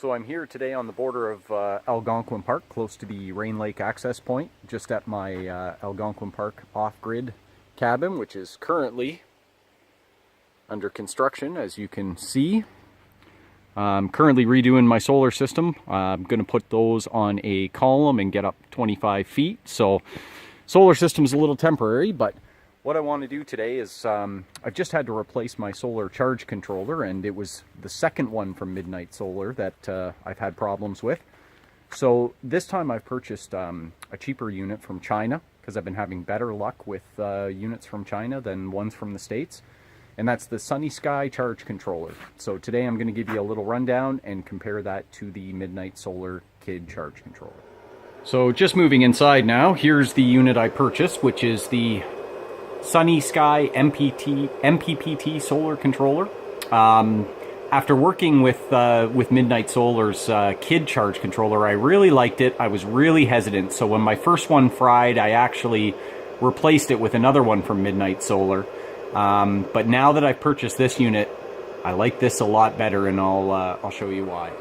So I'm here today on the border of Algonquin Park, close to the Rain Lake access point, just at my Algonquin Park off-grid cabin, which is currently under construction, as you can see. I'm currently redoing my solar system. I'm going to put those on a column and get up 25 feet. So solar system is a little temporary, but what I want to do today is I've just had to replace my solar charge controller, and it was the second one from Midnight Solar that I've had problems with. So this time I've purchased a cheaper unit from China because I've been having better luck with units from China than ones from the States. And that's the Sunnysky charge controller. So today I'm going to give you a little rundown and compare that to the Midnight Solar Kid charge controller. So just moving inside now, here's the unit I purchased, which is the Sunnysky MPPT solar controller. After working with Midnight Solar's Kid charge controller, I really liked it. I was really hesitant. So when my first one fried, I actually replaced it with another one from Midnight Solar. But now that I've purchased this unit, I like this a lot better, and I'll show you why.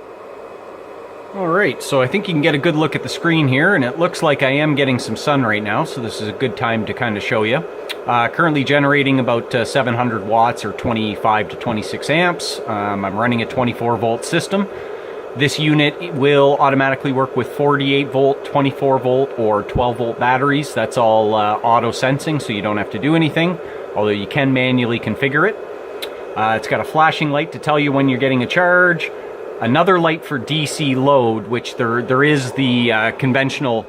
Alright, so I think you can get a good look at the screen here, and it looks like I am getting some sun right now, so this is a good time to kind of show you. Currently generating about 700 watts or 25 to 26 amps. I'm running a 24 volt system. This unit will automatically work with 48 volt, 24 volt, or 12 volt batteries. That's all auto sensing, so you don't have to do anything, although you can manually configure it. It's got a flashing light to tell you when you're getting a charge. Another light for DC load, which there is the conventional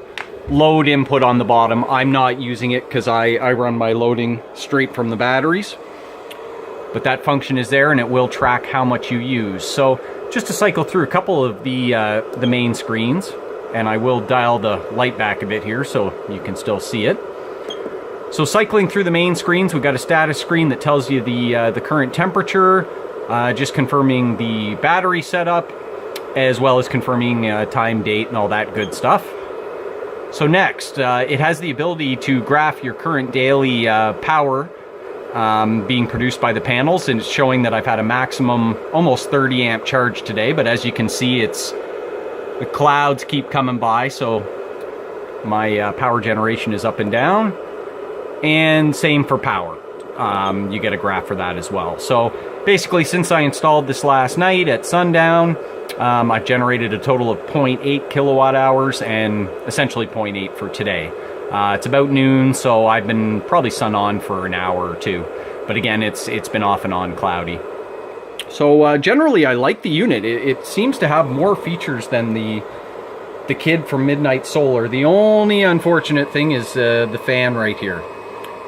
load input on the bottom. I'm not using it because I run my loading straight from the batteries. But that function is there, and it will track how much you use. So just to cycle through a couple of the main screens, and I will dial the light back a bit here so you can still see it. So cycling through the main screens, we've got a status screen that tells you the current temperature, just confirming the battery setup, as well as confirming time, date, and all that good stuff. So next, it has the ability to graph your current daily power being produced by the panels, and it's showing that I've had a maximum almost 30 amp charge today, but as you can see, the clouds keep coming by, so my power generation is up and down, and same for power. You get a graph for that as well. So basically, since I installed this last night at sundown, I've generated a total of 0.8 kilowatt hours and essentially 0.8 for today. It's about noon, so I've been probably sun on for an hour or two. But again, it's been off and on cloudy. So generally, I like the unit. It seems to have more features than the Kid from Midnight Solar. The only unfortunate thing is the fan right here.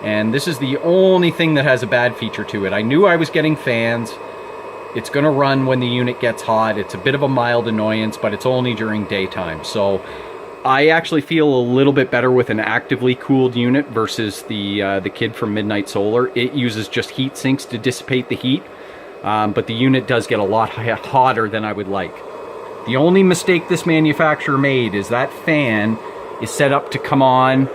And this is the only thing that has a bad feature to it. I knew I was getting fans. It's going to run when the unit gets hot. It's a bit of a mild annoyance, but it's only during daytime. So I actually feel a little bit better with an actively cooled unit versus the Kid from Midnight Solar. It uses just heat sinks to dissipate the heat, but the unit does get a lot hotter than I would like. The only mistake this manufacturer made is that fan is set up to come on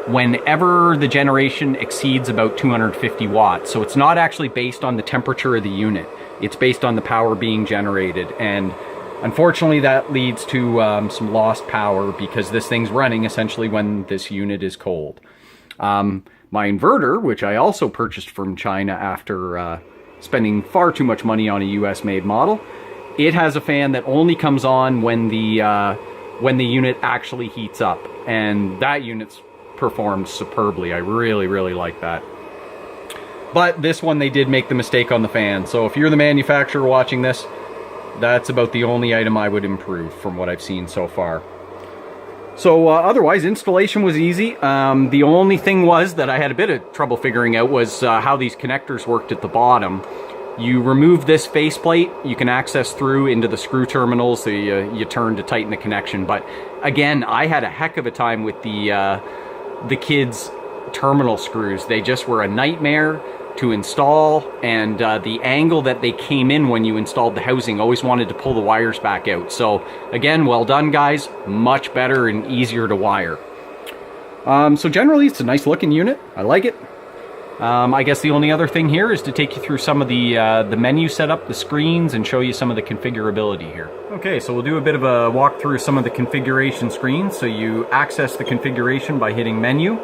whenever the generation exceeds about 250 watts. So it's not actually based on the temperature of the unit. It's based on the power being generated. And unfortunately, that leads to some lost power because this thing's running essentially when this unit is cold. My inverter, which I also purchased from China after spending far too much money on a US-made model, it has a fan that only comes on when the unit actually heats up. And that unit's performs superbly. I really, really like that. But this one, they did make the mistake on the fan. So if you're the manufacturer watching this, that's about the only item I would improve from what I've seen so far. So otherwise, installation was easy. The only thing was that I had a bit of trouble figuring out was how these connectors worked at the bottom. You remove this faceplate, you can access through into the screw terminals, so you turn to tighten the connection. But again, I had a heck of a time with the Kid's terminal screws. They just were a nightmare to install, and the angle that they came in when you installed the housing, always wanted to pull the wires back out. So again, well done guys, much better and easier to wire. So generally it's a nice looking unit, I like it. I guess the only other thing here is to take you through some of the menu setup, the screens, and show you some of the configurability here. Okay, so we'll do a bit of a walk through some of the configuration screens. So you access the configuration by hitting menu,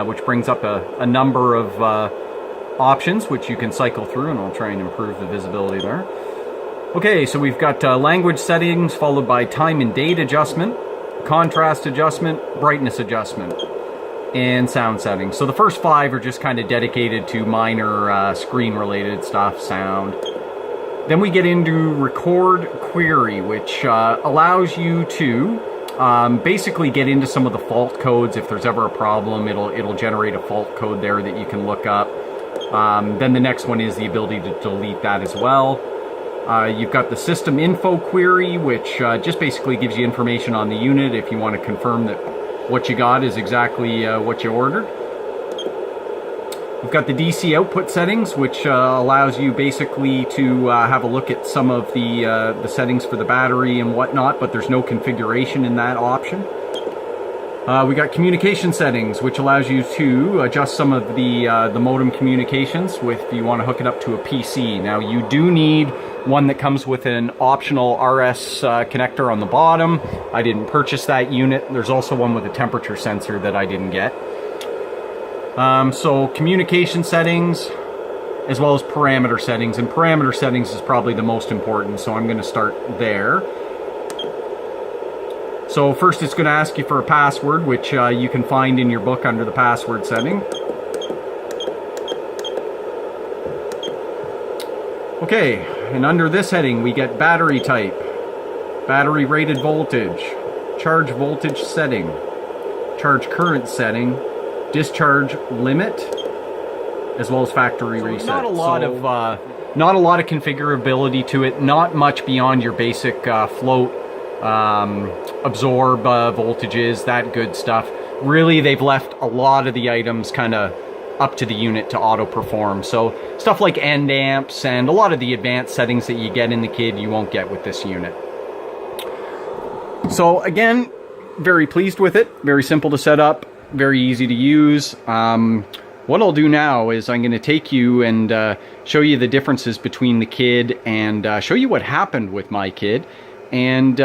which brings up a number of options which you can cycle through, and I'll try and improve the visibility there. Okay, so we've got language settings followed by time and date adjustment, contrast adjustment, brightness adjustment, and sound settings. So the first 5 are just kind of dedicated to minor screen related stuff, sound. Then we get into record query, which allows you to basically get into some of the fault codes. If there's ever a problem, it'll generate a fault code there that you can look up. Then the next one is the ability to delete that as well. You've got the system info query, which just basically gives you information on the unit if you want to confirm that what you got is exactly what you ordered. We've got the DC output settings, which allows you basically to have a look at some of the settings for the battery and whatnot, but there's no configuration in that option. We got communication settings, which allows you to adjust some of the modem communications if you want to hook it up to a PC. Now you do need one that comes with an optional RS connector on the bottom. I didn't purchase that unit. There's also one with a temperature sensor that I didn't get. So communication settings as well as parameter settings, and parameter settings is probably the most important, so I'm going to start there. So first it's going to ask you for a password, which you can find in your book under the password setting. Okay, and under this heading we get battery type, battery rated voltage, charge voltage setting, charge current setting, discharge limit, as well as factory reset. Not a lot of configurability to it. Not much beyond your basic float, absorb voltages, that good stuff. Really, they've left a lot of the items kind of up to the unit to auto perform. So stuff like end amps and a lot of the advanced settings that you get in the kit, you won't get with this unit. So again, very pleased with it. Very simple to set up. Very easy to use. What I'll do now is I'm going to take you and show you the differences between the kid and show you what happened with my kid, and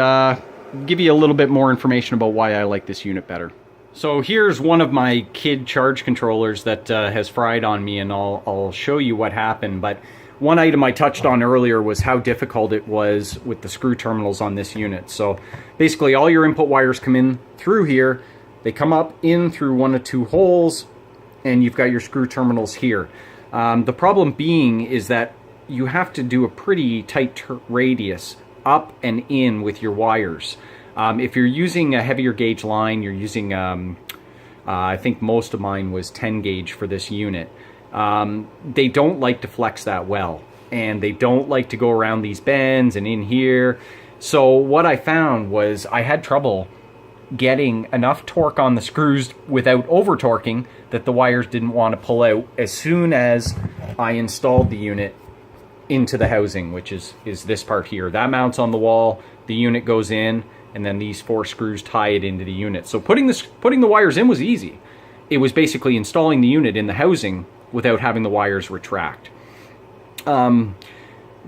give you a little bit more information about why I like this unit better. So here's one of my kid charge controllers that has fried on me, and I'll show you what happened. But one item I touched on earlier was how difficult it was with the screw terminals on this unit. So basically all your input wires come in through here. They come up in through one of 2 holes, and you've got your screw terminals here. The problem being is that you have to do a pretty tight radius up and in with your wires. If you're using a heavier gauge line, you're using, I think most of mine was 10 gauge for this unit. They don't like to flex that well, and they don't like to go around these bends and in here. So what I found was I had trouble getting enough torque on the screws without over torquing that the wires didn't want to pull out as soon as I installed the unit into the housing, which is this part here. That mounts on the wall, the unit goes in, and then these 4 screws tie it into the unit. So putting the wires in was easy. It was basically installing the unit in the housing without having the wires retract. The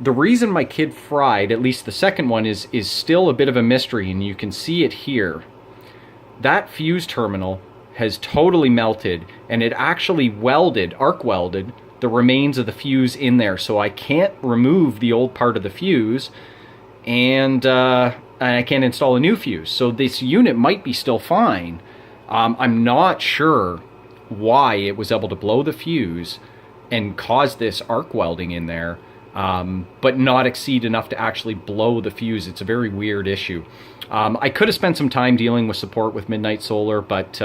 reason my kid fried, at least the second one, is still a bit of a mystery, and you can see it here. That fuse terminal has totally melted, and it actually arc welded the remains of the fuse in there. So I can't remove the old part of the fuse, and I can't install a new fuse. So this unit might be still fine. I'm not sure why it was able to blow the fuse and cause this arc welding in there, but not exceed enough to actually blow the fuse. It's a very weird issue. I could have spent some time dealing with support with Midnight Solar, but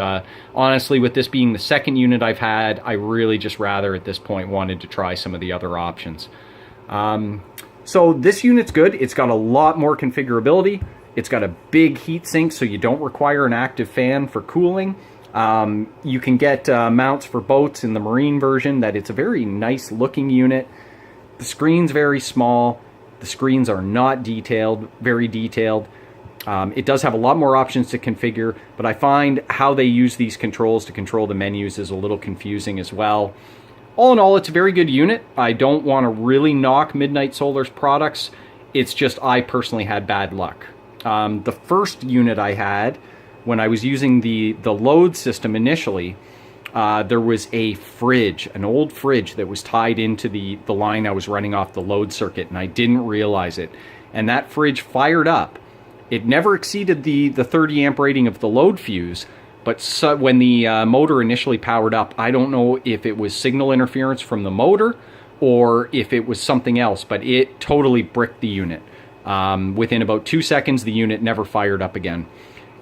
honestly, with this being the second unit I've had, I really just rather at this point wanted to try some of the other options. So this unit's good. It's got a lot more configurability. It's got a big heat sink, so you don't require an active fan for cooling. You can get mounts for boats in the marine version. That it's a very nice looking unit. The screen's very small. The screens are not detailed, very detailed. It does have a lot more options to configure, but I find how they use these controls to control the menus is a little confusing as well. all in all, it's a very good unit. I don't want to really knock Midnight Solar's products. It's just I personally had bad luck. The first unit I had, when I was using the load system initially, there was a fridge, an old fridge that was tied into the line I was running off the load circuit, and I didn't realize it. And that fridge fired up. It never exceeded the 30 amp rating of the load fuse, but when the motor initially powered up, I don't know if it was signal interference from the motor or if it was something else, but it totally bricked the unit. Within about 2 seconds, the unit never fired up again.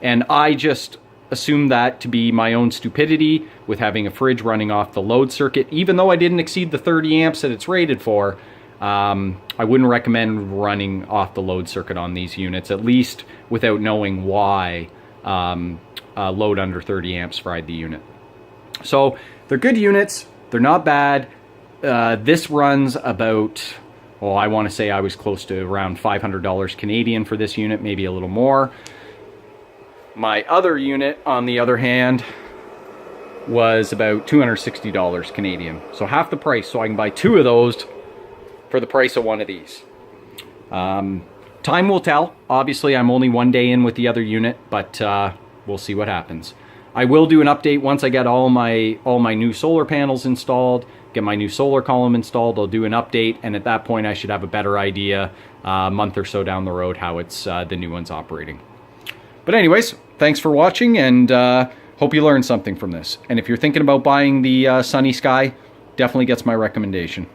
And I just assumed that to be my own stupidity with having a fridge running off the load circuit. Even though I didn't exceed the 30 amps that it's rated for, I wouldn't recommend running off the load circuit on these units, at least without knowing why load under 30 amps fried the unit. So they're good units, they're not bad. This runs about, well, I want to say I was close to around $500 Canadian for this unit, maybe a little more. My other unit, on the other hand, was about $260 Canadian. So half the price, so I can buy 2 of those for the price of one of these. Time will tell. Obviously, I'm only 1 day in with the other unit, but we'll see what happens. I will do an update once I get all my new solar panels installed, get my new solar column installed. I'll do an update, and at that point I should have a better idea a month or so down the road how it's the new one's operating. But anyways, thanks for watching, and hope you learned something from this. And if you're thinking about buying the Sunnysky, definitely gets my recommendation.